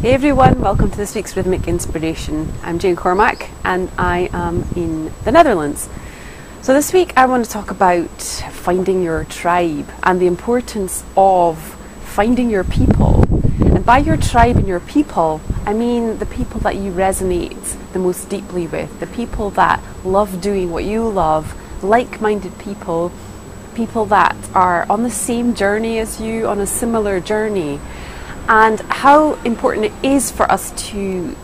Hey everyone, welcome to this week's Rhythmic Inspiration. I'm Jane Cormack and I am in the Netherlands. So this week I want to talk about finding your tribe and the importance of finding your people. And by your tribe and your people, I mean the people that you resonate the most deeply with, the people that love doing what you love, like-minded people, people that are on the same journey as you, on a similar journey. And how important it is for us to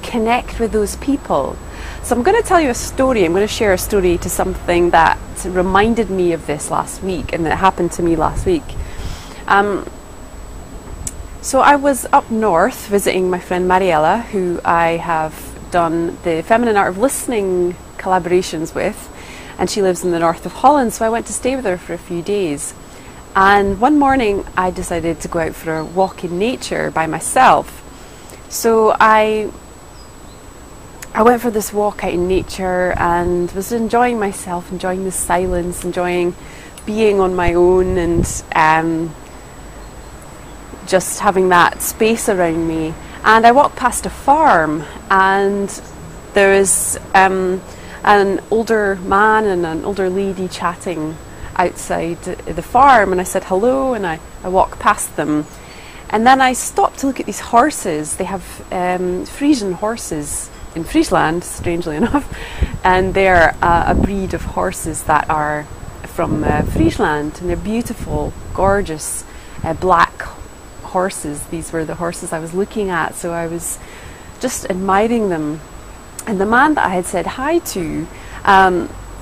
connect with those people. So I'm going to tell you a story. I'm going to share a story to something that reminded me of this last week, and it happened to me last week. So I was up north visiting my friend Mariella, who I have done the Feminine Art of Listening collaborations with, and she lives in the north of Holland, so I went to stay with her for a few days. And one morning I decided to go out for a walk in nature by myself. So I went for this walk out in nature and was enjoying myself, enjoying the silence, enjoying being on my own, and just having that space around me. And I walked past a farm, and there was an older man and an older lady chatting outside the farm, and I said hello, and I walked past them, and then I stopped to look at these horses. They have Frisian horses in Friesland, strangely enough, and they're a breed of horses that are from Friesland, and they're beautiful, gorgeous black horses. These were the horses I was looking at, so I was just admiring them. And the man that I had said hi to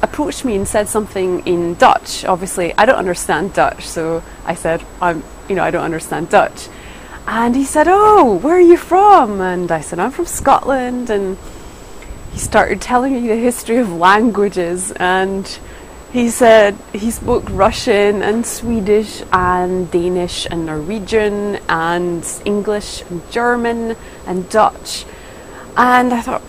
approached me and said something in Dutch. Obviously I don't understand Dutch, so I said I don't understand Dutch. And he said, "Oh, where are you from?" And I said, "I'm from Scotland." And he started telling me the history of languages, and he said he spoke Russian and Swedish and Danish and Norwegian and English and German and Dutch. And I thought,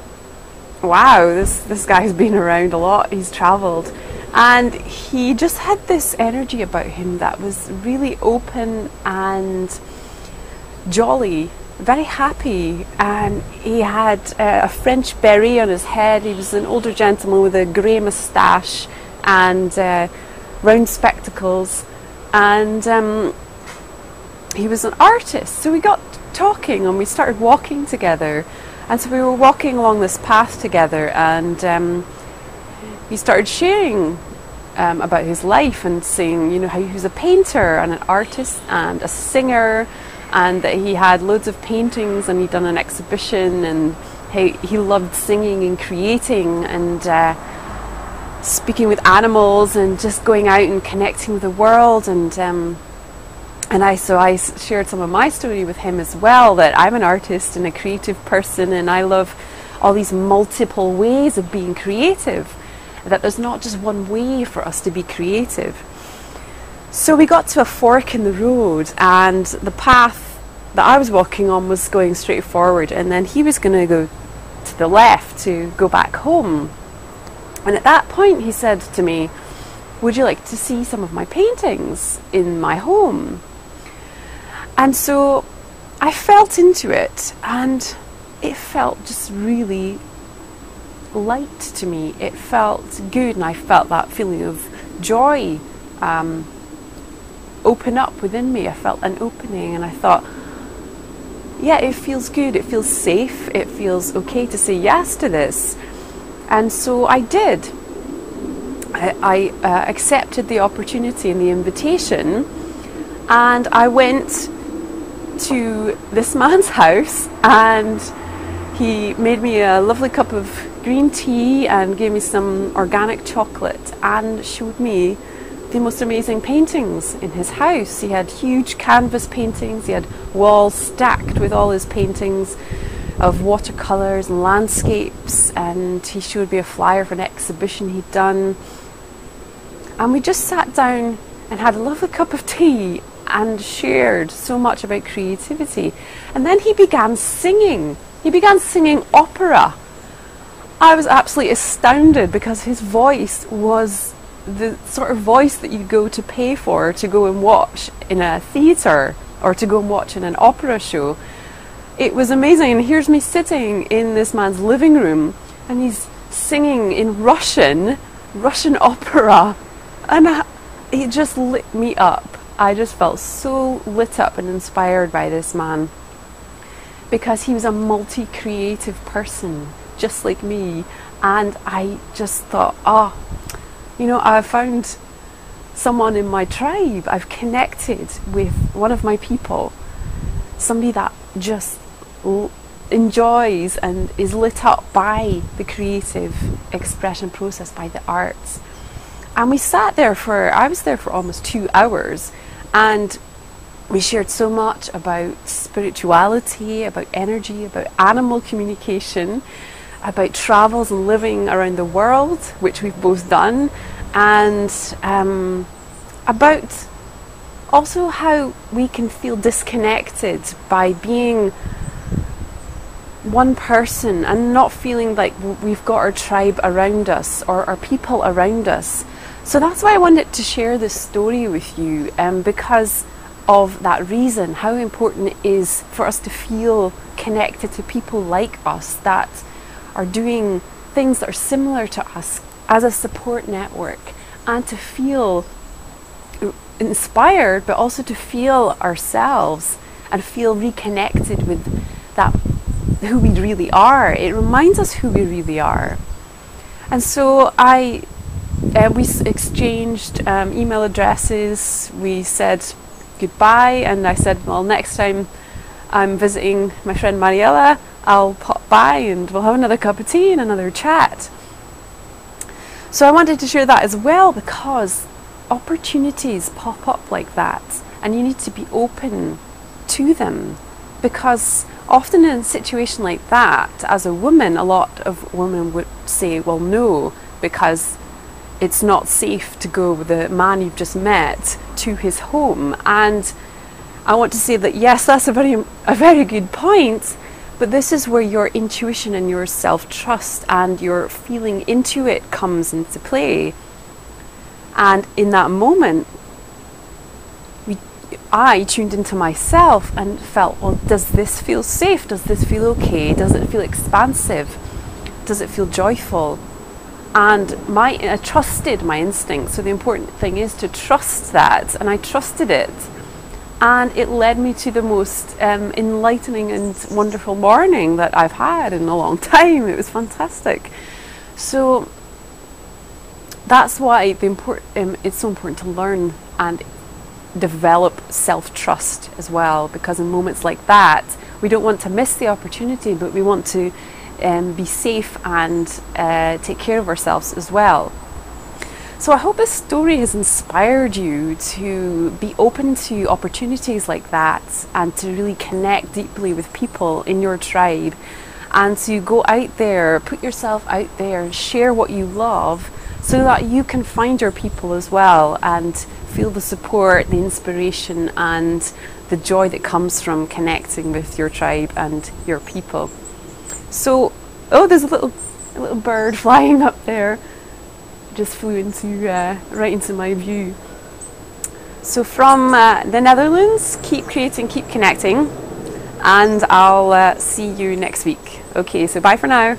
wow, this guy's been around a lot, he's travelled, and he just had this energy about him that was really open and jolly, very happy. And he had a French beret on his head. He was an older gentleman with a grey moustache and round spectacles, and he was an artist. So we got talking and we started walking together. And so we were walking along this path together, and he started sharing about his life and saying, how he was a painter and an artist and a singer, and that he had loads of paintings and he'd done an exhibition, and he loved singing and creating and speaking with animals and just going out and connecting with the world. And I shared some of my story with him as well, that I'm an artist and a creative person, and I love all these multiple ways of being creative, that there's not just one way for us to be creative. So we got to a fork in the road, and the path that I was walking on was going straight forward, and then he was going to go to the left to go back home. And at that point he said to me, "Would you like to see some of my paintings in my home?" And so I felt into it, and it felt just really light to me. It felt good, and I felt that feeling of joy open up within me. I felt an opening, and I thought, yeah, it feels good, it feels safe, it feels okay to say yes to this. And so I did. I accepted the opportunity and the invitation, and I went to this man's house, and he made me a lovely cup of green tea and gave me some organic chocolate and showed me the most amazing paintings in his house. He had huge canvas paintings, he had walls stacked with all his paintings of watercolours and landscapes, and he showed me a flyer for an exhibition he'd done. And we just sat down and had a lovely cup of tea and shared so much about creativity. And then he began singing. He began singing opera. I was absolutely astounded, because his voice was the sort of voice that you go to pay for to go and watch in a theatre or to go and watch in an opera show. it was amazing. And here's me sitting in this man's living room, and he's singing in Russian opera, and it just lit me up. I just felt so lit up and inspired by this man, because he was a multi-creative person just like me. And I just thought, you know, I've found someone in my tribe. I've connected with one of my people, somebody that just enjoys and is lit up by the creative expression process, by the arts. And we sat there I was there for almost 2 hours, and we shared so much about spirituality, about energy, about animal communication, about travels and living around the world, which we've both done, and about also how we can feel disconnected by being one person and not feeling like we've got our tribe around us or our people around us. So that's why I wanted to share this story with you, because of that reason, how important it is for us to feel connected to people like us that are doing things that are similar to us as a support network, and to feel inspired, but also to feel ourselves and feel reconnected with that, who we really are. It reminds us who we really are. And so we exchanged email addresses, we said goodbye, and I said, well, next time I'm visiting my friend Mariella, I'll pop by and we'll have another cup of tea and another chat. So I wanted to share that as well, because opportunities pop up like that and you need to be open to them, because often in a situation like that, as a woman, a lot of women would say, well, no, because it's not safe to go with the man you've just met to his home. And I want to say that yes, that's a very good point, but this is where your intuition and your self-trust and your feeling into it comes into play. And in that moment, I tuned into myself and felt, well, does this feel safe? Does this feel okay? Does it feel expansive? Does it feel joyful? And I trusted my instinct. So the important thing is to trust that, and I trusted it. And it led me to the most enlightening and wonderful morning that I've had in a long time. It was fantastic. So that's why it's so important to learn and develop self-trust as well, because in moments like that, we don't want to miss the opportunity, but we want to be safe and take care of ourselves as well. So I hope this story has inspired you to be open to opportunities like that, and to really connect deeply with people in your tribe, and to go out there, put yourself out there and share what you love, so that you can find your people as well and feel the support, the inspiration and the joy that comes from connecting with your tribe and your people. So, oh, there's a little bird flying up there. Just flew into right into my view. So from the Netherlands, keep creating, keep connecting, and I'll see you next week. Okay, so bye for now.